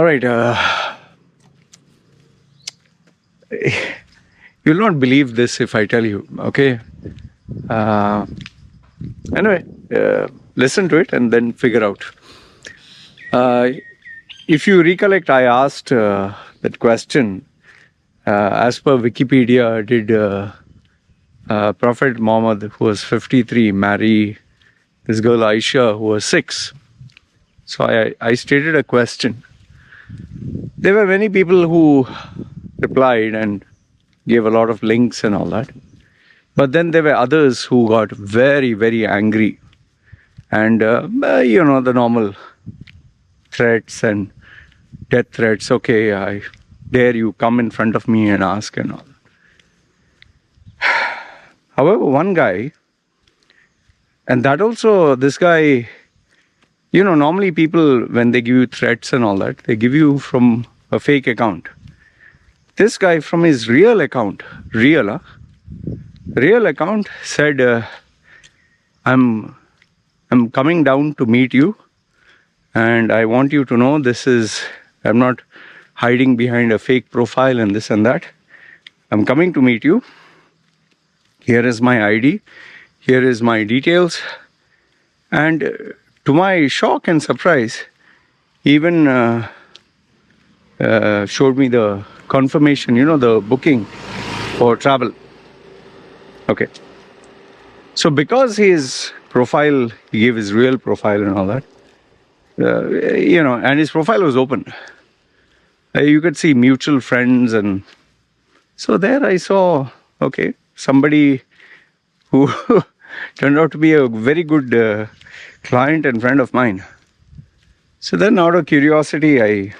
right. You'll not believe this if I tell you, okay? Anyway, listen to it and then figure out. If you recollect, I asked that question. As per Wikipedia, did Prophet Muhammad, who was 53, marry this girl Aisha, who was 6? So I stated a question. There were many people who replied and gave a lot of links and all that. But then there were others who got very, very angry. And, the normal threats and death threats. Okay, I dare you come in front of me and ask and all. However, one guy, and that also, this guy, normally people, when they give you threats and all that, they give you from a fake account. This guy from his real account, real account, said, I'm coming down to meet you, and I want you to know I'm not hiding behind a fake profile and this and that. I'm coming to meet you. Here is my ID. Here is my details. And to my shock and surprise, he even showed me the confirmation, the booking for travel. Okay. So because his profile, he gave his real profile and all that, and his profile was open. You could see mutual friends, and so there I saw, okay, somebody who turned out to be a very good client and friend of mine. So then out of curiosity, I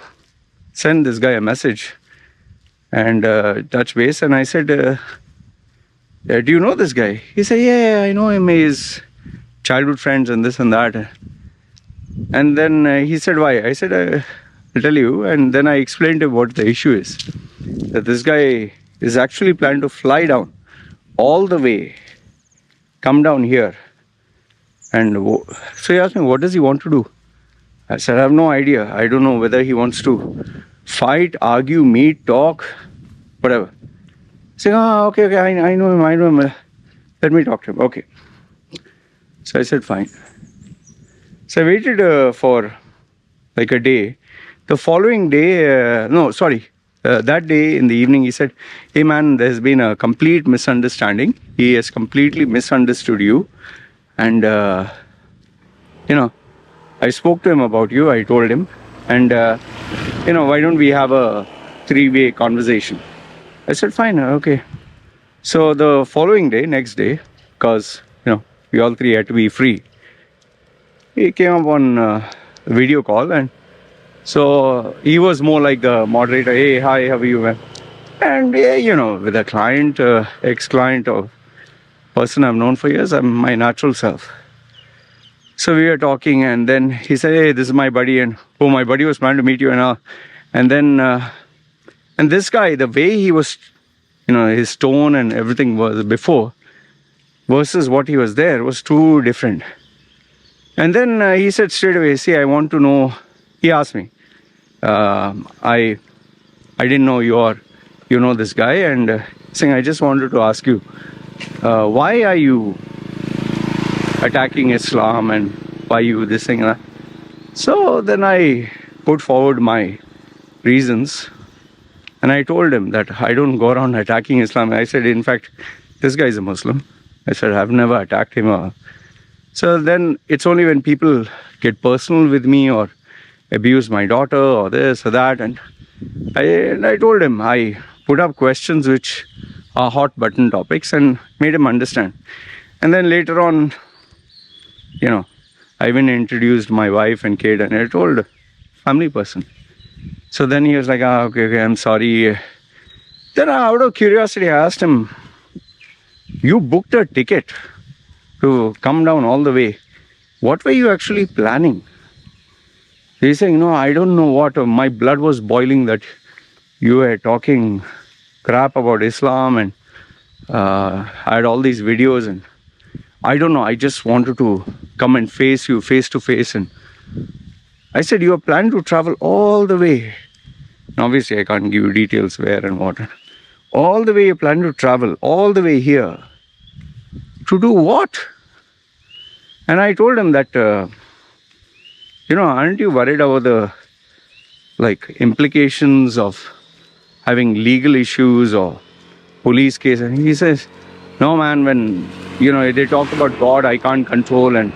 sent this guy a message and touch base, and I said, do you know this guy? He said, yeah, I know him. He's childhood friends and this and that. And then he said, why? I said, I'll tell you. And then I explained to him what the issue is. That this guy is actually planning to fly down all the way, come down here. And so he asked me, what does he want to do? I said, I have no idea. I don't know whether he wants to fight, argue, meet, talk, whatever. Saying, okay, I know him. Let me talk to him. Okay. So I said, fine. So I waited for like a day. The following day, that day in the evening, he said, hey man, there's been a complete misunderstanding. He has completely misunderstood you. And, I spoke to him about you. I told him. And, why don't we have a 3-way conversation? I said, fine, okay. So the following day, next day, because, we all three had to be free, he came up on a video call, and so he was more like the moderator. Hey, hi, how are you, man? And, with a client, ex-client or person I've known for years, I'm my natural self. So we were talking, and then he said, hey, this is my buddy, and my buddy was planning to meet you and all. And then, and this guy, the way he was, his tone and everything was before versus what he was there was too different. And then he said straight away, see, I want to know, he asked me, I didn't know you know this guy, and saying, I just wanted to ask you, why are you attacking Islam, and why you this thing and that? So then I put forward my reasons, and I told him that I don't go around attacking Islam. I said, in fact, this guy is a Muslim. I said, I've never attacked him. So then it's only when people get personal with me or abuse my daughter or this or that, and I told him, I put up questions which are hot button topics and made him understand. And then later on, I even introduced my wife and kid, and I told family person. So then he was like, okay, I'm sorry. Then out of curiosity, I asked him, you booked a ticket to come down all the way. What were you actually planning? He's saying, no, I don't know what. My blood was boiling that you were talking crap about Islam, and I had all these videos, and I don't know, I just wanted to come and face you face to face. And I said, you are planning to travel all the way. Obviously, I can't give you details where and what. All the way you plan to travel, all the way here. To do what? And I told him that, aren't you worried about the implications of having legal issues or police case? And he says, no man, when they talk about God, I can't control. And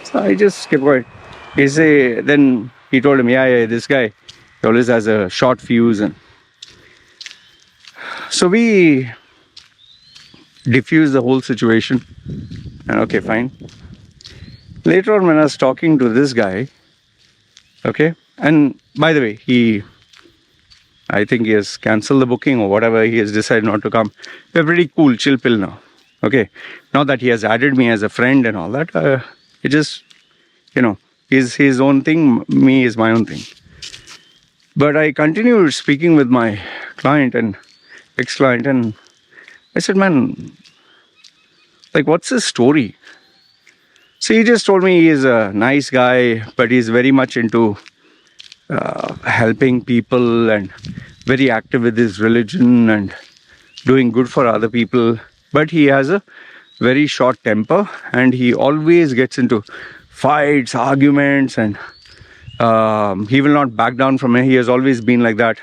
so I just kept quiet. Then he told him, yeah, this guy always has a short fuse. And so we diffused the whole situation. And okay, fine. Later on, when I was talking to this guy, okay, and by the way, I think he has cancelled the booking or whatever, he has decided not to come. We're pretty cool, chill pill now. Okay, now that he has added me as a friend and all that, it just, is his own thing, me is my own thing. But I continued speaking with my client and ex-client, and I said, man, what's his story? So he just told me he is a nice guy, but he's very much into helping people and very active with his religion and doing good for other people. But he has a very short temper and he always gets into fights, arguments, and he will not back down from it. He has always been like that.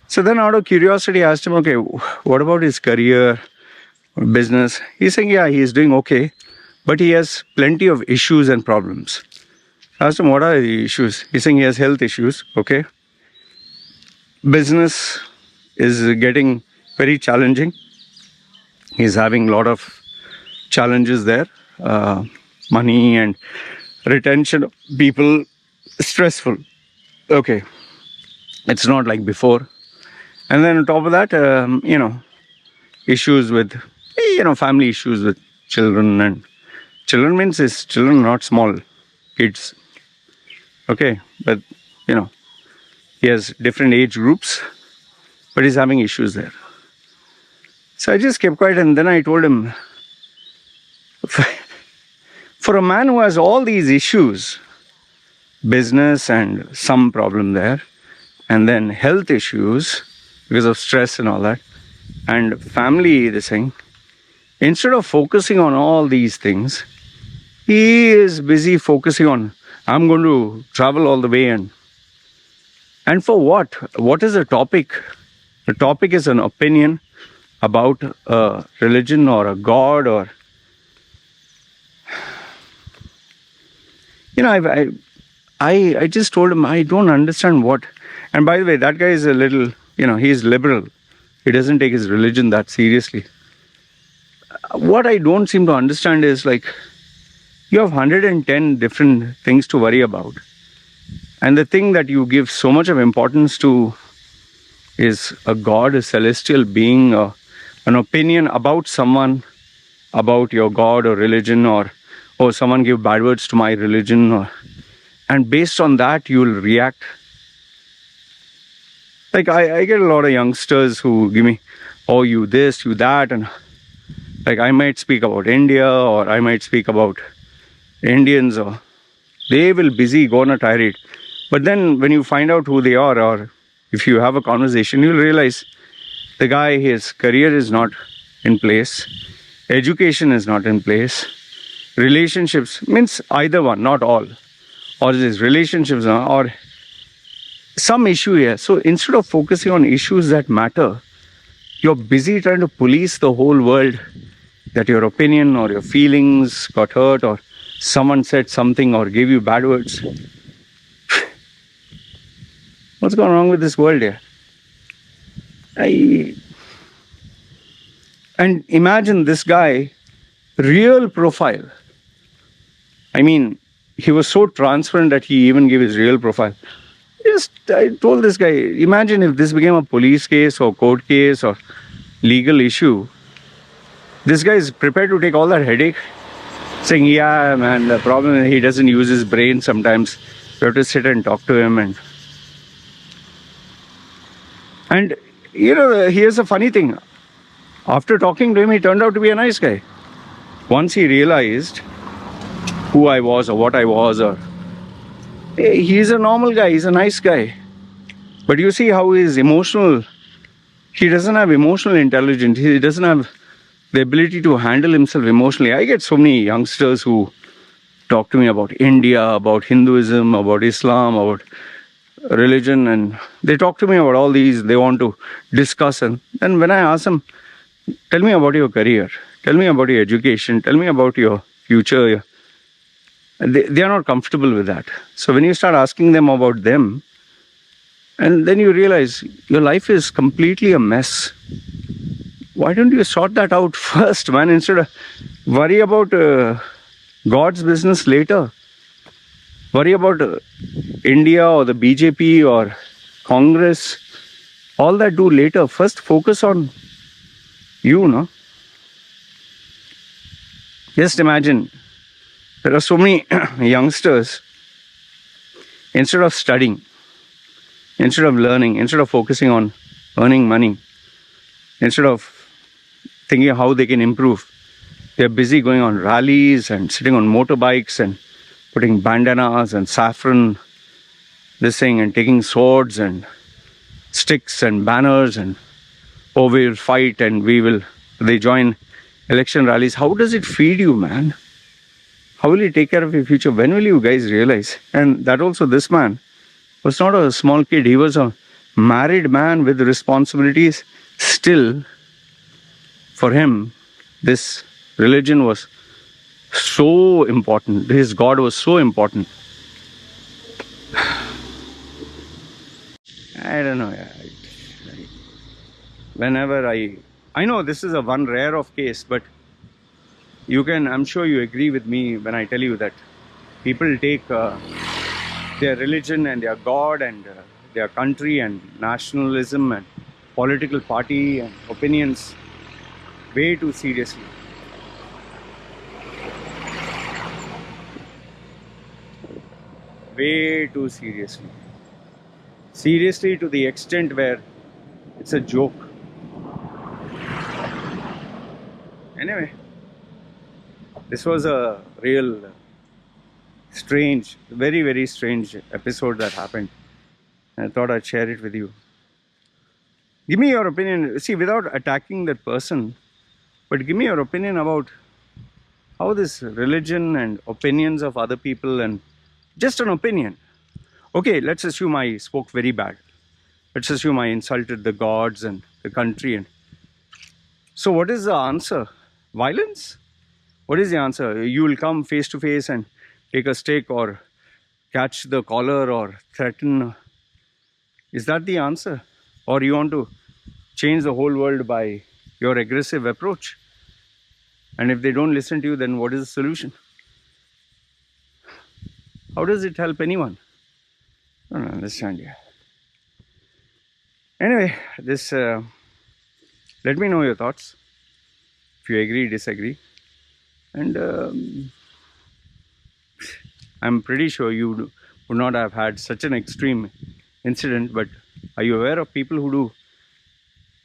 So then out of curiosity, I asked him, okay, what about his career, business? He's saying, yeah, he is doing okay, but he has plenty of issues and problems. I asked him, what are the issues? He's saying he has health issues, okay. Business is getting very challenging. He's having a lot of challenges there. Money and retention of people, stressful. Okay, it's not like before. And then on top of that, issues with, family issues with children. And children means his children, not small kids. Okay, but, he has different age groups, but he's having issues there. So I just kept quiet and then I told him, for a man who has all these issues, business and some problem there, and then health issues because of stress and all that, and family, this thing, instead of focusing on all these things, he is busy focusing on, I'm going to travel all the way and for what? What is the topic? The topic is an opinion about a religion or a god or, I just told him, I don't understand what. And by the way, that guy is a little, he's liberal. He doesn't take his religion that seriously. What I don't seem to understand is you have 110 different things to worry about. And the thing that you give so much of importance to is a god, a celestial being, or an opinion about someone, about your god or religion, or someone give bad words to my religion, and based on that you will react. I get a lot of youngsters who give me, oh, you this, you that, and I might speak about India or I might speak about Indians, or they will busy go on a tirade. But then when you find out who they are, or if you have a conversation, you'll realize the guy, his career is not in place, education is not in place, relationships, means either one, not all, or his relationships or some issue here. So instead of focusing on issues that matter, you're busy trying to police the whole world that your opinion or your feelings got hurt or someone said something or gave you bad words. What's going wrong with this world here? And imagine this guy, real profile. I mean, he was so transparent that he even gave his real profile. I told this guy, imagine if this became a police case or court case or legal issue. This guy is prepared to take all that headache, saying, yeah, man, the problem is he doesn't use his brain sometimes. You have to sit and talk to him. And here's a funny thing. After talking to him, he turned out to be a nice guy. Once he realized who I was or what I was or He's a normal guy, he's a nice guy. But you see how he's emotional. He doesn't have emotional intelligence. He doesn't have the ability to handle himself emotionally. I get so many youngsters who talk to me about India, about Hinduism, about Islam, about religion, and they talk to me about all these. They want to discuss, and then when I ask them, tell me about your career, tell me about your education, tell me about your future, they are not comfortable with that. So when you start asking them about them, and then you realize your life is completely a mess. Why don't you sort that out first, man, instead of worry about God's business later? Worry about India or the BJP or Congress, all that do later. First focus on you, no? Just imagine, there are so many youngsters, instead of studying, instead of learning, instead of focusing on earning money, instead of thinking how they can improve, they're busy going on rallies and sitting on motorbikes and putting bandanas and saffron, this thing, and taking swords and sticks and banners, and oh, we'll fight and they join election rallies. How does it feed you, man? How will you take care of your future? When will you guys realize? And that also, this man was not a small kid. He was a married man with responsibilities. Still, for him, this religion was so important. His God was so important. I don't know. Whenever I know this is a one rare of case, but I'm sure you agree with me when I tell you that people take their religion and their God and their country and nationalism and political party and opinions way too seriously. Way too seriously. Seriously to the extent where it's a joke. Anyway, this was a real strange, very, very strange episode that happened. I thought I'd share it with you. Give me your opinion. See, without attacking that person, but give me your opinion about how this religion and opinions of other people, and just an opinion. Okay, let's assume I spoke very bad. Let's assume I insulted the gods and the country. And so what is the answer? Violence? What is the answer? You will come face to face and take a stick or catch the collar or threaten? Is that the answer? Or you want to change the whole world by your aggressive approach? And if they don't listen to you, then what is the solution? How does it help anyone? I don't understand. Yeah. Anyway, let me know your thoughts. If you agree, disagree. And I'm pretty sure you would not have had such an extreme incident, but are you aware of people who do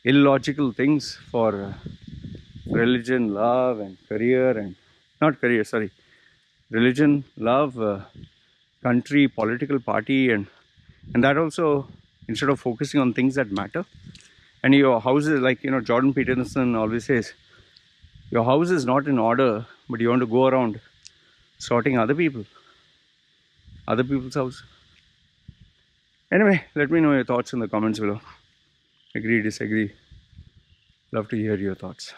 illogical things for religion, love, and career, and not career, sorry, religion, love, country, political party, and that also, instead of focusing on things that matter. And your house is like, Jordan Peterson always says, your house is not in order, but you want to go around sorting other people's house. Anyway, let me know your thoughts in the comments below. Agree, disagree. Love to hear your thoughts.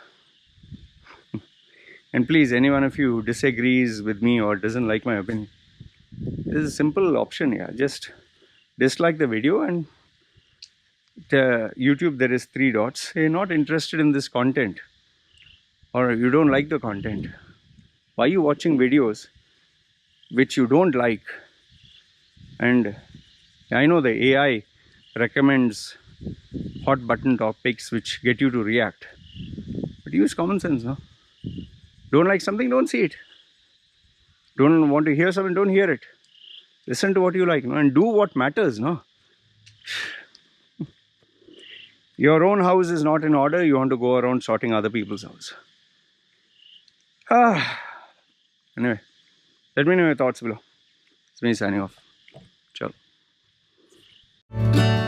And please, any one of you who disagrees with me or doesn't like my opinion, there's a simple option here. Just dislike the video, and YouTube there is 3 dots. Hey, not interested in this content, or you don't like the content. Why are you watching videos which you don't like? And I know the AI recommends hot button topics which get you to react, but use common sense, no? Don't like something, don't see it. Don't want to hear something, don't hear it. Listen to what you like, no? And do what matters, no? Your own house is not in order, you want to go around sorting other people's house. Anyway, let me know your thoughts below. It's me signing off. you.